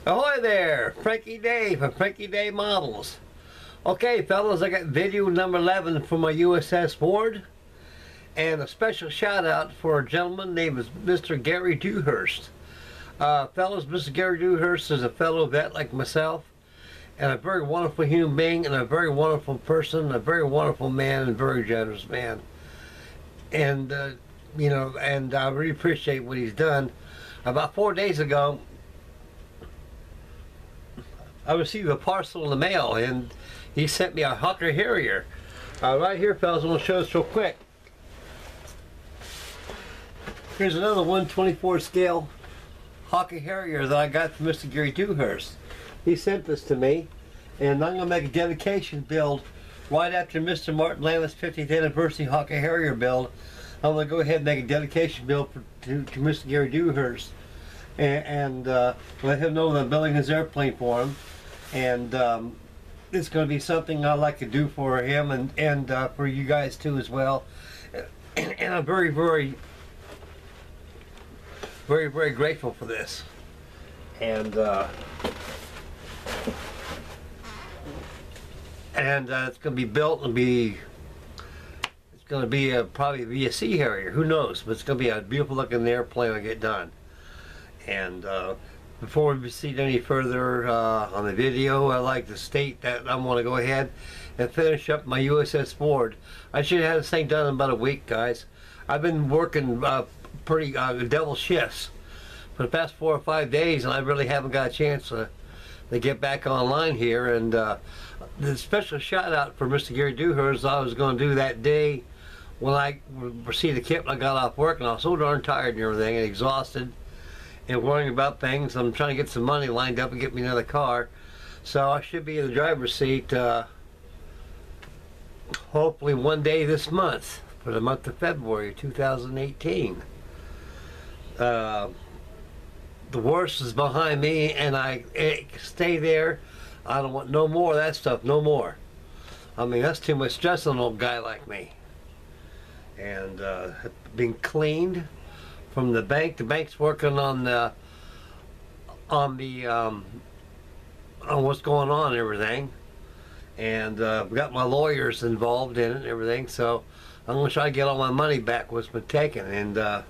Ahoy there, Frankie Day from Frankie Day Models. Okay, fellas, I got video number 11 from my USS WARD, and a special shout out for a gentleman named Mr. Gary Dewhurst. Fellas, Mr. Gary Dewhurst is a fellow vet like myself, and a very wonderful human being, and a very wonderful person, a very wonderful man, and a very generous man. And you know, and I really appreciate what he's done. About 4 days ago, I received a parcel in the mail, and he sent me a Hawker Harrier. Right here, fellas, I'm going to show this real quick. Here's another 124 scale Hawker Harrier that I got from Mr. Gary Dewhurst. He sent this to me, and I'm going to make a dedication build right after Mr. Martin Lammett's 50th anniversary Hawker Harrier build. I'm going to go ahead and make a dedication build to Mr. Gary Dewhurst, and let him know that I'm building his airplane for him. And it's going to be something I like to do for him and for you guys too as well. And I'm very grateful for this. And it's going to be built and it's going to be probably be a Sea Harrier. Who knows? But it's going to be a beautiful looking airplane when I get done. And before we proceed any further on the video, I'd like to state that I want to go ahead and finish up my USS WARD. I should have had this thing done in about a week, guys. I've been working pretty devil shifts for the past 4 or 5 days, and I really haven't got a chance to get back online here. And the special shout out for Mr. Gary Dewhurst I was going to do that day when I received the kit when I got off work, and I was so darn tired and everything and exhausted and worrying about things. I'm trying to get some money lined up and get me another car, so I should be in the driver's seat hopefully one day this month, for the month of February 2018. The worst is behind me, and I stay there. I don't want no more of that stuff, no more. I mean, that's too much stress on an old guy like me. And being cleaned from the bank. The bank's working on what's going on and everything, and we got my lawyers involved in it and everything. So I'm gonna try to get all my money back what's been taken, and it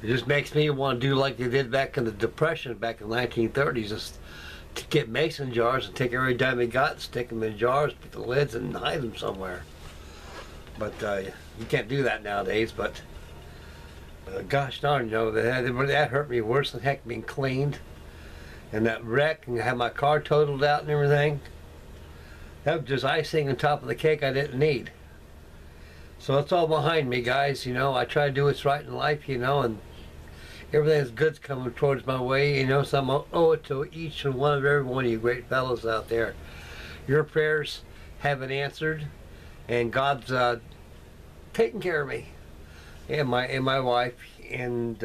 just makes me want to do like they did back in the Depression, back in the 1930s, just to get mason jars and take every dime they got and stick them in jars, put the lids and hide them somewhere. But you can't do that nowadays. But gosh darn, you know, that hurt me worse than heck, being cleaned, and that wreck, and have my car totaled out and everything. That was just icing on top of the cake I didn't need. So it's all behind me, guys. You know, I try to do what's right in life, you know, and everything's good's coming towards my way, you know, so I'm owe it to each and one of every one of you great fellows out there. Your prayers have been answered, and God's taking care of me and my wife, and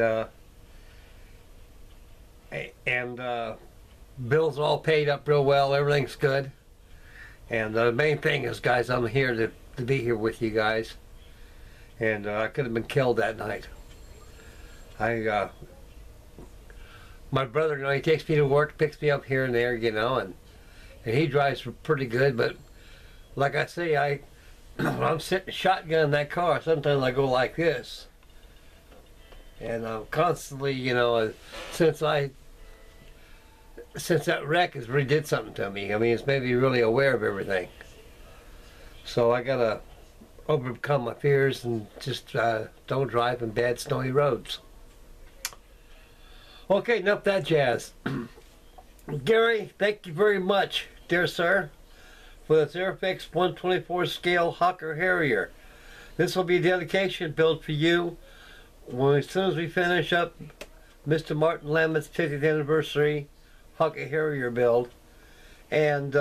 bills all paid up real well. Everything's good, and the main thing is, guys, I'm here to be here with you guys. And I could have been killed that night. My brother, you know, he takes me to work, picks me up here and there, you know, and he drives pretty good. But like I say, when I'm sitting shotgun in that car, sometimes I go like this, and I'm constantly, you know, since that wreck has really did something to me. I mean, it's made me really aware of everything. So I gotta overcome my fears and just don't drive in bad snowy roads. Okay, enough that jazz. Gary, thank you very much, dear sir, for this Airfix 124 scale Hawker Harrier. This will be a dedication build for you as soon as we finish up Mr. Martin Lammett's 50th anniversary Hawker Harrier build, and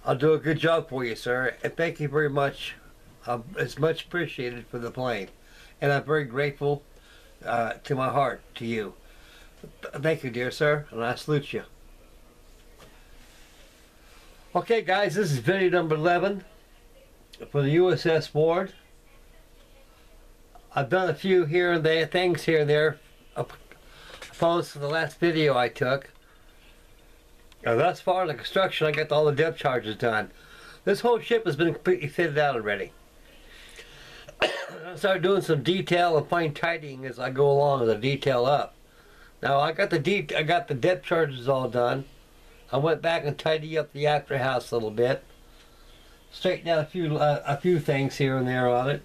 I'll do a good job for you, sir, and thank you very much. It's much appreciated for the plane, and I'm very grateful to my heart to you. Thank you, dear sir, and I salute you. Okay, guys, this is video number 11 for the USS WARD. I've done a few here and there, things here and there, opposed to the last video I took. Thus far in the construction, I got all the depth charges done. This whole ship has been completely fitted out already. I started doing some detail and fine tidying as I go along as I detail up. Now I got the depth charges all done. I went back and tidied up the after house a little bit, straightened out a few things here and there on it,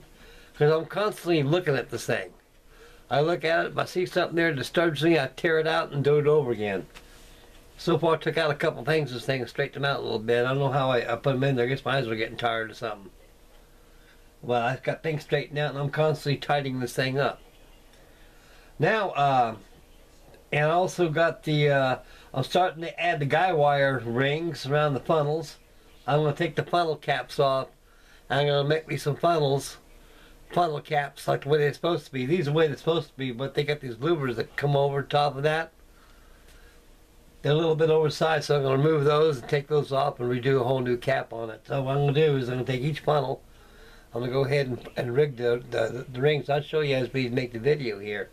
because I'm constantly looking at this thing. I look at it, if I see something there that disturbs me, I tear it out and do it over again. So far I took out a couple things, this thing, and straightened them out a little bit. I don't know how I put them in there. I guess my eyes were getting tired or something. Well, I've got things straightened out and I'm constantly tidying this thing up. Now, and I also got the, I'm starting to add the guy wire rings around the funnels. I'm going to take the funnel caps off. And I'm going to make me some funnel caps like the way they're supposed to be. These are the way they're supposed to be, but they got these louvers that come over top of that. They're a little bit oversized, so I'm going to remove those and take those off and redo a whole new cap on it. So what I'm going to do is I'm going to take each funnel. I'm going to go ahead and rig the rings. I'll show you as we make the video here.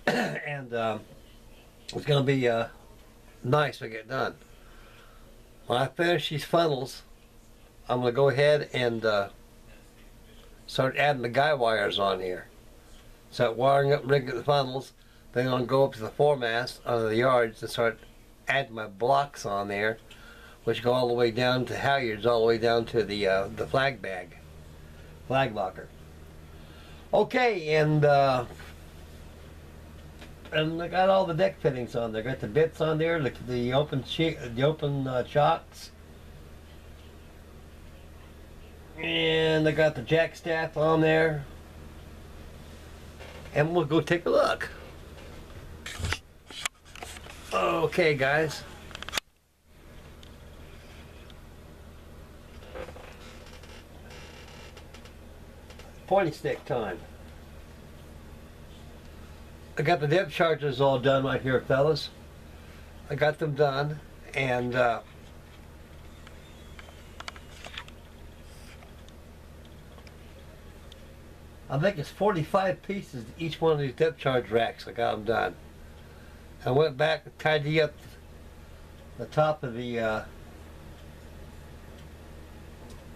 And it's going to be nice to get done. When I finish these funnels, I'm going to go ahead and start adding the guy wires on here. Start wiring up and rigging the funnels. Then I'm going to go up to the foremast under the yards and start adding my blocks on there, which go all the way down to halyards, all the way down to the flag locker. Okay, and I got all the deck fittings on there. Got the bits on there, the open chocks, and I got the jack staff on there. And we'll go take a look. Okay, guys. Pointy stick time. I got the depth charges all done right here, fellas. I got them done, and I think it's 45 pieces to each one of these depth charge racks. I got them done. I went back and tidied up the top of the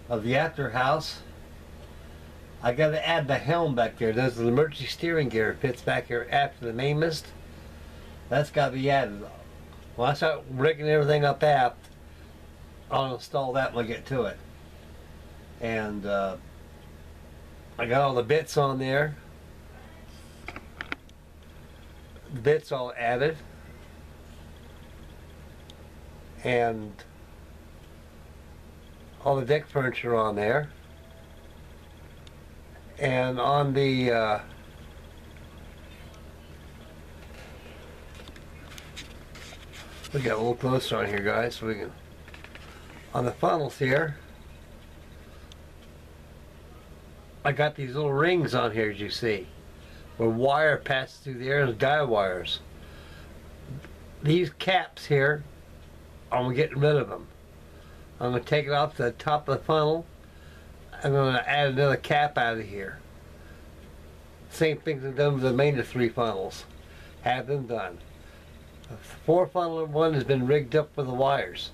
after house. I got to add the helm back there. There's the emergency steering gear. It fits back here after the mainmast. That's got to be added. When I start rigging everything up aft, I'll install that when I get to it. And I got all the bits on there. The bits all added. And all the deck furniture on there. And on the we got a little closer on here, guys, so we can, on the funnels here, I got these little rings on here, as you see, where wire passes through the air as guy wires. These caps here, I'm getting rid of them. I'm going to take it off to the top of the funnel. I'm going to add another cap out of here. Same thing I've done with the remainder 3 funnels. Have them done. The 4 funnel one has been rigged up with the wires.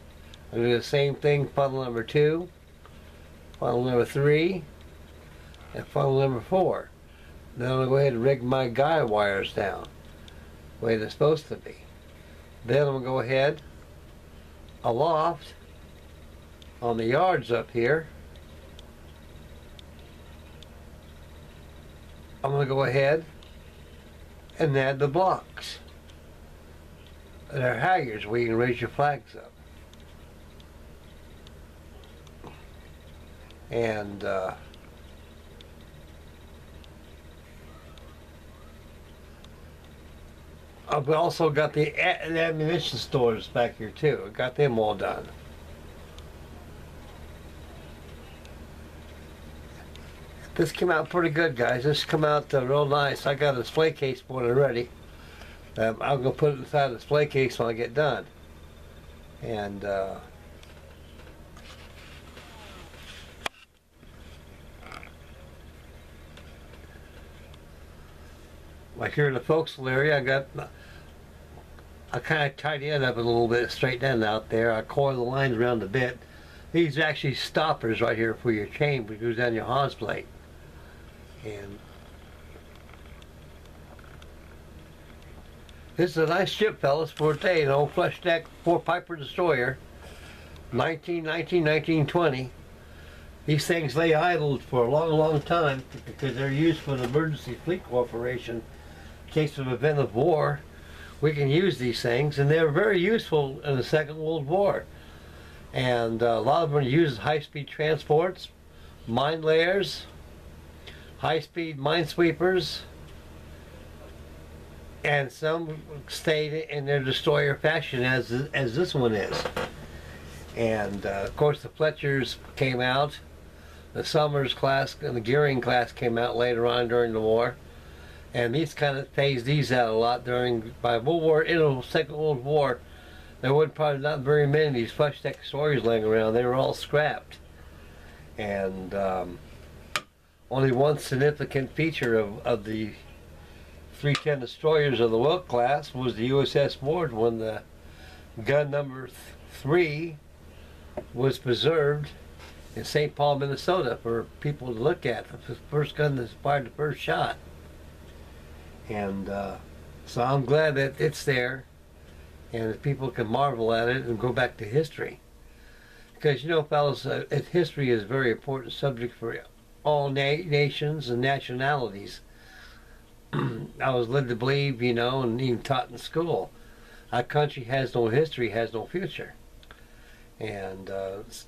I'm going to do the same thing, funnel number 2, funnel number 3, and funnel number 4. Then I'm going to go ahead and rig my guy wires down the way they're supposed to be. Then I'm going to go ahead aloft on the yards up here. I'm going to go ahead and add the blocks. They're halyards where you can raise your flags up. And I've also got the ammunition stores back here too. I got them all done. This came out pretty good, guys. This came out real nice. I got a display case for it already. I'm going to put it inside the display case when I get done. And Like here in the forecastle area, I kind of tidy it up a little bit, straighten it out there. I coil the lines around the bit. These are actually stoppers right here for your chain, which goes down your hawse plate. And this is a nice ship, fellas, for today. An old flush deck 4-piper destroyer, 1919, 1920. These things lay idled for a long, long time because they're used for the Emergency Fleet Corporation. In case of event of war, we can use these things, and they're very useful in the Second World War. And a lot of them are used as high-speed transports, mine layers, high-speed minesweepers, and some stayed in their destroyer fashion as this one is. And of course the Fletchers came out, the Summers class and the Gearing class came out later on during the war, and these kind of phased these out a lot by Second World War. There were probably not very many of these flush deck destroyers laying around. They were all scrapped. And only one significant feature of the 310 destroyers of the Wilk class was the USS WARD, when the gun number 3 was preserved in St. Paul, Minnesota, for people to look at. The first gun that fired the first shot. And so I'm glad that it's there, and that people can marvel at it and go back to history. Because, you know, fellas, history is a very important subject for all nations and nationalities. I was led to believe, you know, and even taught in school, our country has no history, has no future. And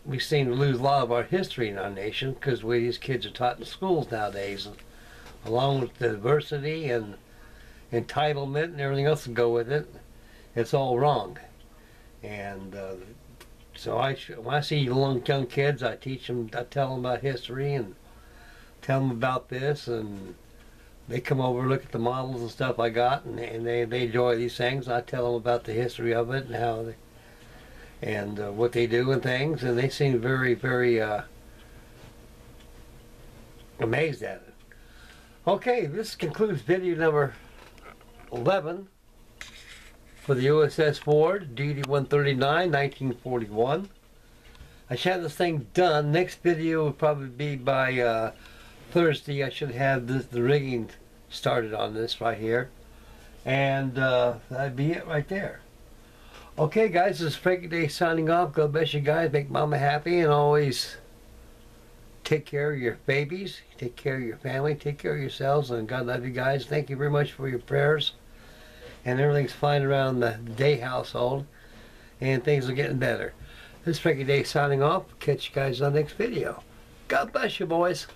we seem to lose a lot of our history in our nation because these kids are taught in schools nowadays, along with the diversity and entitlement and everything else that go with it. It's all wrong. And so when I see young kids, I teach them, I tell them about history and tell them about this, and they come over, look at the models and stuff I got, and they enjoy these things. I tell them about the history of it and how they, and what they do and things, and they seem very, very amazed at it. Okay, this concludes video number 11 for the USS WARD, DD-139, 1941. I should have this thing done. Next video will probably be by Thursday. I should have the rigging started on this right here. And that'd be it right there. Okay, guys, this is Frankie Day signing off. God bless you guys. Make mama happy, and always take care of your babies, take care of your family, take care of yourselves, and God love you guys. Thank you very much for your prayers. And everything's fine around the Day household, and things are getting better. This is Frankie Day signing off. Catch you guys on the next video. God bless you, boys.